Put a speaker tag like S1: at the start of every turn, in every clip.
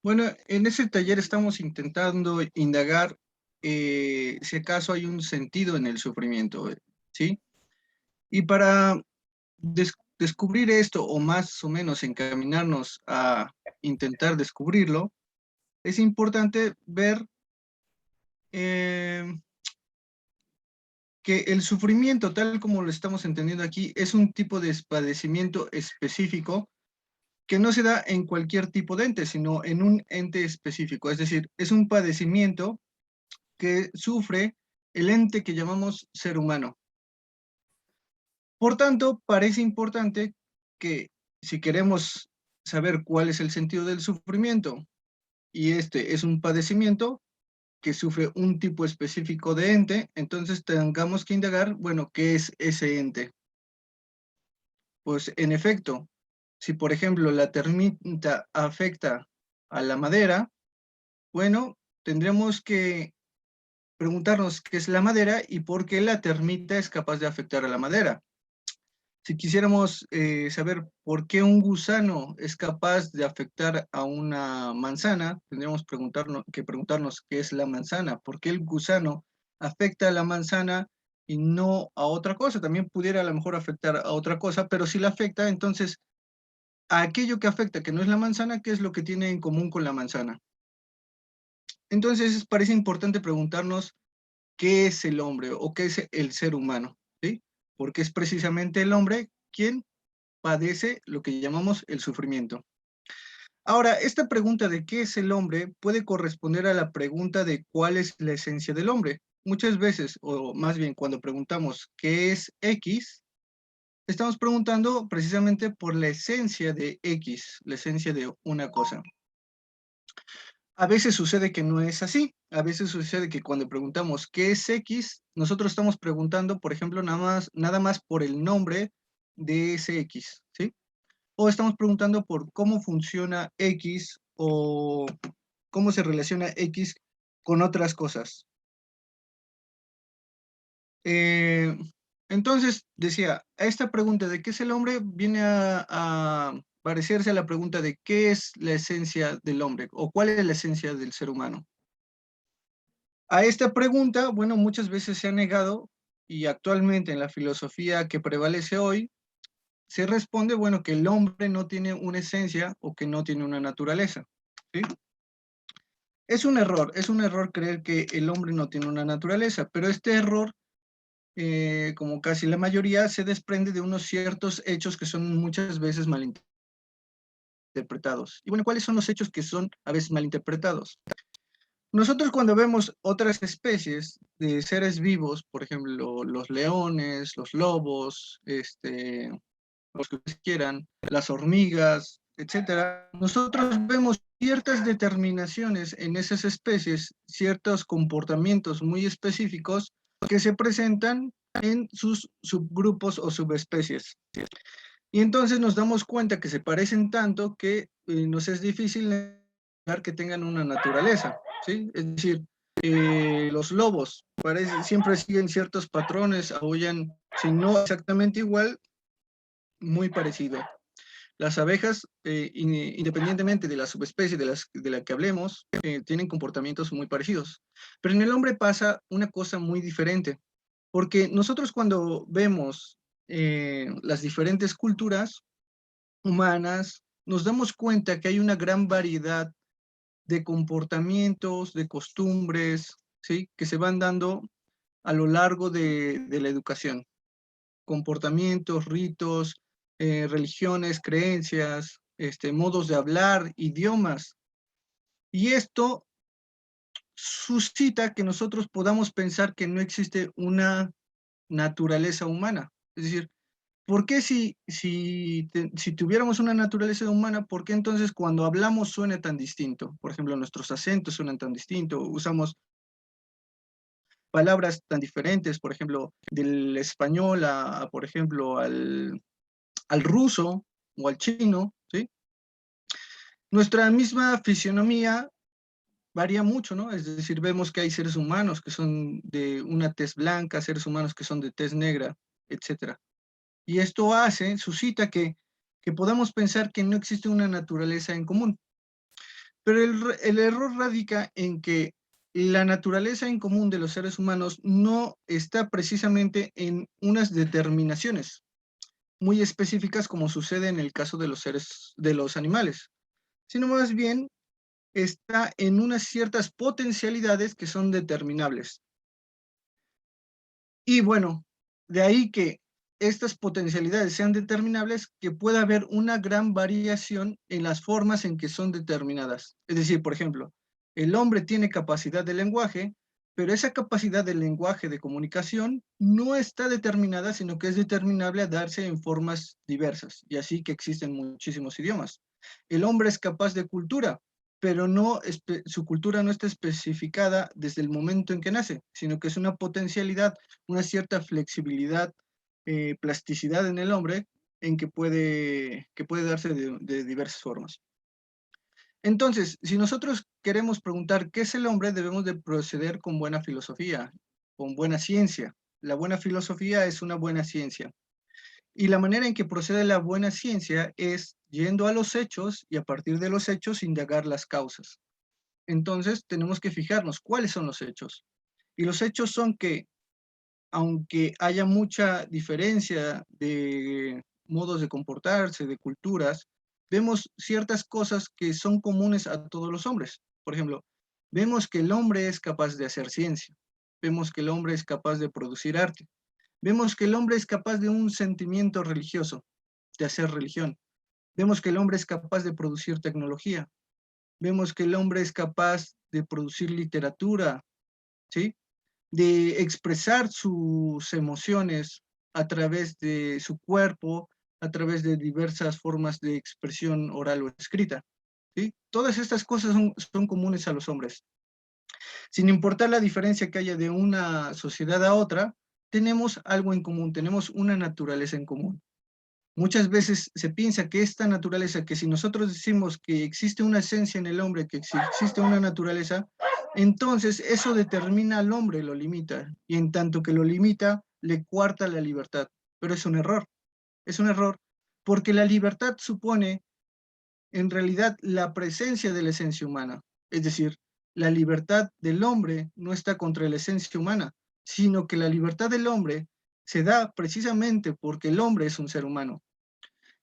S1: Bueno, en ese taller estamos intentando indagar si acaso hay un sentido en el sufrimiento, ¿sí? Y para descubrir esto, o más o menos encaminarnos a intentar descubrirlo, es importante ver eh, que el sufrimiento, tal como lo estamos entendiendo aquí, es un tipo de padecimiento específico que no se da en cualquier tipo de ente, sino en un ente específico. Es decir, es un padecimiento que sufre el ente que llamamos ser humano. Por tanto, parece importante que si queremos saber cuál es el sentido del sufrimiento y este es un padecimiento que sufre un tipo específico de ente, entonces tengamos que indagar, bueno, ¿qué es ese ente? Pues en efecto, si por ejemplo la termita afecta a la madera, bueno, tendremos que preguntarnos qué es la madera y por qué la termita es capaz de afectar a la madera. Si quisiéramos saber por qué un gusano es capaz de afectar a una manzana, tendríamos que preguntarnos qué es la manzana, por qué el gusano afecta a la manzana y no a otra cosa. También pudiera a lo mejor afectar a otra cosa, pero si la afecta, entonces a aquello que afecta, que no es la manzana, ¿qué es lo que tiene en común con la manzana? Entonces parece importante preguntarnos qué es el hombre o qué es el ser humano, ¿sí? Porque es precisamente el hombre quien padece lo que llamamos el sufrimiento. Ahora, esta pregunta de qué es el hombre puede corresponder a la pregunta de cuál es la esencia del hombre. Muchas veces, o más bien cuando preguntamos qué es X, estamos preguntando precisamente por la esencia de X, la esencia de una cosa. A veces sucede que no es así. A veces sucede que cuando preguntamos qué es X, nosotros estamos preguntando, por ejemplo, nada más por el nombre de ese X, ¿sí? O estamos preguntando por cómo funciona X o cómo se relaciona X con otras cosas. Eh, entonces, decía, esta pregunta de qué es el hombre viene a parecerse a la pregunta de qué es la esencia del hombre o cuál es la esencia del ser humano. A esta pregunta, bueno, muchas veces se ha negado y actualmente en la filosofía que prevalece hoy, se responde, bueno, que el hombre no tiene una esencia o que no tiene una naturaleza, ¿sí? Es un error creer que el hombre no tiene una naturaleza, pero este error, como casi la mayoría, se desprende de unos ciertos hechos que son muchas veces malinterpretados. Y bueno, ¿cuáles son los hechos que son a veces malinterpretados? Nosotros cuando vemos otras especies de seres vivos, por ejemplo, los leones, los lobos, los que ustedes quieran, las hormigas, etcétera, nosotros vemos ciertas determinaciones en esas especies, ciertos comportamientos muy específicos que se presentan en sus subgrupos o subespecies. Y entonces nos damos cuenta que se parecen tanto que nos es difícil negar que tengan una naturaleza, ¿sí? Es decir, los lobos siempre siguen ciertos patrones, aullan, si no exactamente igual, muy parecido. Las abejas, independientemente de la subespecie de la que hablemos, tienen comportamientos muy parecidos. Pero en el hombre pasa una cosa muy diferente, porque nosotros cuando vemos las diferentes culturas humanas, nos damos cuenta que hay una gran variedad de comportamientos, de costumbres, ¿sí? Que se van dando a lo largo de la educación. Comportamientos, ritos, religiones, creencias, modos de hablar, idiomas. Y esto suscita que nosotros podamos pensar que no existe una naturaleza humana. Es decir, ¿por qué si tuviéramos una naturaleza humana, por qué entonces cuando hablamos suena tan distinto? Por ejemplo, nuestros acentos suenan tan distinto, usamos palabras tan diferentes, por ejemplo, del español por ejemplo, al ruso o al chino, ¿sí? Nuestra misma fisionomía varía mucho, ¿no? Es decir, vemos que hay seres humanos que son de una tez blanca, seres humanos que son de tez negra, etcétera. Y esto suscita que podamos pensar que no existe una naturaleza en común. Pero el error radica en que la naturaleza en común de los seres humanos no está precisamente en unas determinaciones muy específicas como sucede en el caso de los animales, sino más bien está en unas ciertas potencialidades que son determinables. Y bueno, de ahí que estas potencialidades sean determinables, que pueda haber una gran variación en las formas en que son determinadas. Es decir, por ejemplo, el hombre tiene capacidad de lenguaje, pero esa capacidad de lenguaje de comunicación no está determinada, sino que es determinable a darse en formas diversas, y así que existen muchísimos idiomas. El hombre es capaz de cultura, pero no, su cultura no está especificada desde el momento en que nace, sino que es una potencialidad, una cierta flexibilidad, plasticidad en el hombre en que puede darse de diversas formas. Entonces, si nosotros queremos preguntar qué es el hombre, debemos de proceder con buena filosofía, con buena ciencia. La buena filosofía es una buena ciencia. Y la manera en que procede la buena ciencia es yendo a los hechos y a partir de los hechos indagar las causas. Entonces, tenemos que fijarnos cuáles son los hechos. Y los hechos son que, aunque haya mucha diferencia de modos de comportarse, de culturas, vemos ciertas cosas que son comunes a todos los hombres. Por ejemplo, vemos que el hombre es capaz de hacer ciencia, vemos que el hombre es capaz de producir arte, vemos que el hombre es capaz de un sentimiento religioso, de hacer religión, vemos que el hombre es capaz de producir tecnología, vemos que el hombre es capaz de producir literatura, ¿sí? De expresar sus emociones a través de su cuerpo, a través de diversas formas de expresión oral o escrita, ¿sí? Todas estas cosas son comunes a los hombres. Sin importar la diferencia que haya de una sociedad a otra, tenemos algo en común, tenemos una naturaleza en común. Muchas veces se piensa que esta naturaleza, que si nosotros decimos que existe una esencia en el hombre, que existe una naturaleza, entonces eso determina al hombre, lo limita, y en tanto que lo limita, le coarta la libertad. Pero es un error, porque la libertad supone en realidad la presencia de la esencia humana. Es decir, la libertad del hombre no está contra la esencia humana, sino que la libertad del hombre se da precisamente porque el hombre es un ser humano.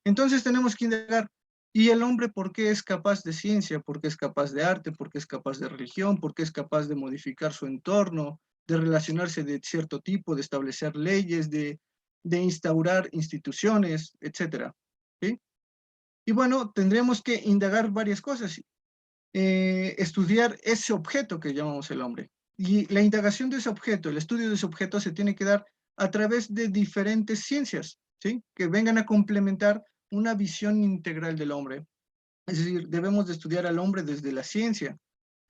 S1: Entonces tenemos que indagar, ¿y el hombre por qué es capaz de ciencia? ¿Por qué es capaz de arte? ¿Por qué es capaz de religión? ¿Por qué es capaz de modificar su entorno? De relacionarse de cierto tipo, de establecer leyes, de instaurar instituciones, etcétera. ¿Sí? Y bueno, tendremos que indagar varias cosas, estudiar ese objeto que llamamos el hombre. Y la indagación de ese objeto, el estudio de ese objeto se tiene que dar a través de diferentes ciencias, ¿sí? Que vengan a complementar una visión integral del hombre. Es decir, debemos de estudiar al hombre desde la ciencia,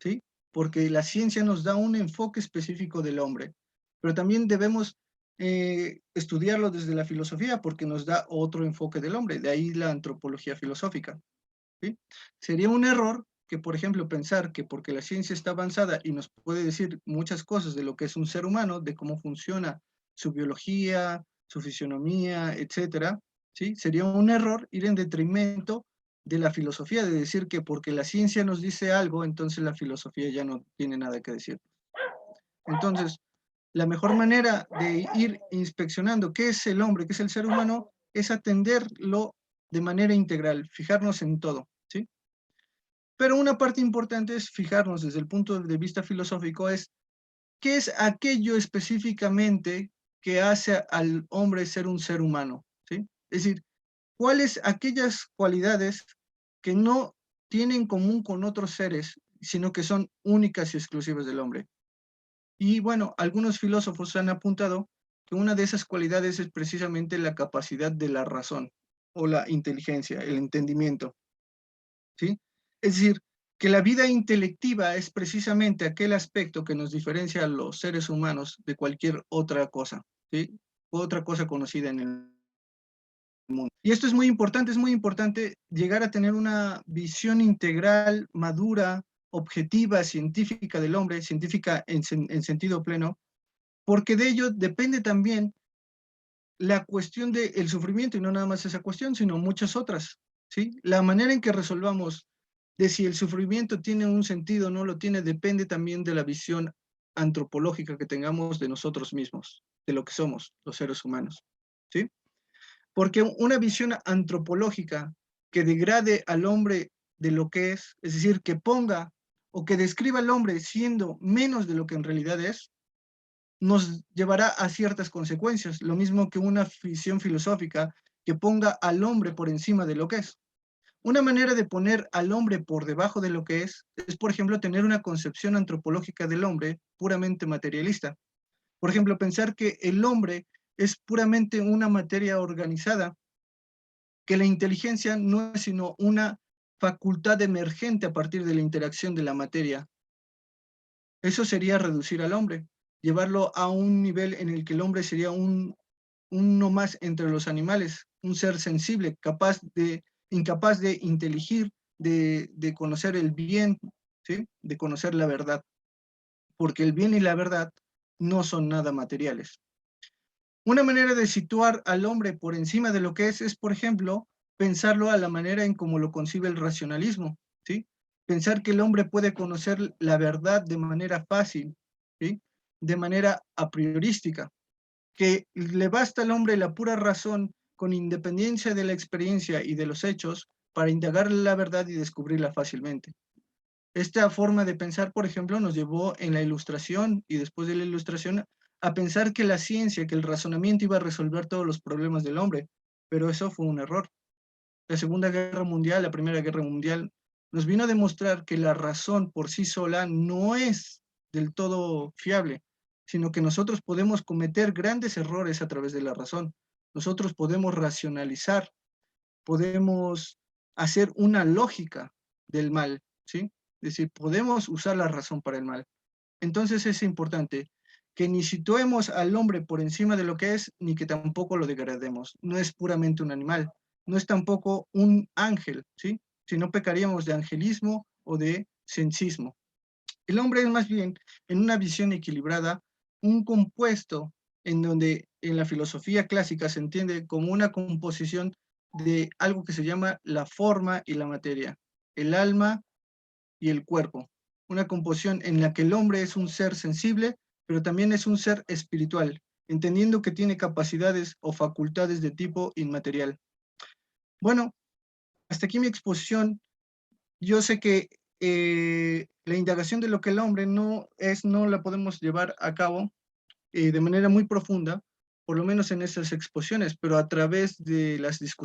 S1: ¿sí? Porque la ciencia nos da un enfoque específico del hombre, pero también debemos estudiarlo desde la filosofía porque nos da otro enfoque del hombre, de ahí la antropología filosófica, ¿sí? Sería un error que, por ejemplo, pensar que porque la ciencia está avanzada y nos puede decir muchas cosas de lo que es un ser humano, de cómo funciona su biología, su fisionomía, etcétera, ¿sí? Sería un error ir en detrimento de la filosofía, de decir que porque la ciencia nos dice algo, entonces la filosofía ya no tiene nada que decir. Entonces, la mejor manera de ir inspeccionando qué es el hombre, qué es el ser humano, es atenderlo de manera integral, fijarnos en todo, ¿sí? Pero una parte importante es fijarnos desde el punto de vista filosófico es qué es aquello específicamente que hace al hombre ser un ser humano, ¿sí? Es decir, cuáles aquellas cualidades que no tienen en común con otros seres, sino que son únicas y exclusivas del hombre. Y bueno, algunos filósofos han apuntado que una de esas cualidades es precisamente la capacidad de la razón o la inteligencia, el entendimiento, ¿sí? Es decir, que la vida intelectiva es precisamente aquel aspecto que nos diferencia a los seres humanos de cualquier otra cosa, ¿sí? Otra cosa conocida en el mundo. Y esto es muy importante llegar a tener una visión integral, madura, objetiva, científica del hombre, científica en sentido pleno, porque de ello depende también la cuestión del sufrimiento, y no nada más esa cuestión, sino muchas otras, ¿sí? La manera en que resolvamos de si el sufrimiento tiene un sentido o no lo tiene, depende también de la visión antropológica que tengamos de nosotros mismos, de lo que somos los seres humanos, ¿sí? Porque una visión antropológica que degrade al hombre de lo que es decir, que ponga o que describa al hombre siendo menos de lo que en realidad es, nos llevará a ciertas consecuencias, lo mismo que una visión filosófica que ponga al hombre por encima de lo que es. Una manera de poner al hombre por debajo de lo que es, por ejemplo, tener una concepción antropológica del hombre puramente materialista. Por ejemplo, pensar que el hombre es puramente una materia organizada, que la inteligencia no es sino una facultad emergente a partir de la interacción de la materia. Eso sería reducir al hombre, llevarlo a un nivel en el que el hombre sería uno más entre los animales, un ser sensible, incapaz de inteligir, de conocer el bien, ¿sí? De conocer la verdad, porque el bien y la verdad no son nada materiales. Una manera de situar al hombre por encima de lo que es, por ejemplo, pensarlo a la manera en cómo lo concibe el racionalismo, ¿sí? Pensar que el hombre puede conocer la verdad de manera fácil, ¿sí? De manera a priorística, que le basta al hombre la pura razón con independencia de la experiencia y de los hechos para indagar la verdad y descubrirla fácilmente. Esta forma de pensar, por ejemplo, nos llevó en la Ilustración y después de la Ilustración a pensar que la ciencia, que el razonamiento iba a resolver todos los problemas del hombre, pero eso fue un error. La Segunda Guerra Mundial, la Primera Guerra Mundial, nos vino a demostrar que la razón por sí sola no es del todo fiable, sino que nosotros podemos cometer grandes errores a través de la razón. Nosotros podemos racionalizar, podemos hacer una lógica del mal, ¿sí? Es decir, podemos usar la razón para el mal. Entonces es importante que ni situemos al hombre por encima de lo que es, ni que tampoco lo degrademos. No es puramente un animal, no es tampoco un ángel, ¿sí? Si no pecaríamos de angelismo o de sensismo. El hombre es más bien, en una visión equilibrada, un compuesto en donde en la filosofía clásica se entiende como una composición de algo que se llama la forma y la materia, el alma y el cuerpo. Una composición en la que el hombre es un ser sensible, pero también es un ser espiritual, entendiendo que tiene capacidades o facultades de tipo inmaterial. Bueno, hasta aquí mi exposición. Yo sé que la indagación de lo que el hombre no es, no la podemos llevar a cabo de manera muy profunda, por lo menos en estas exposiciones, pero a través de las discusiones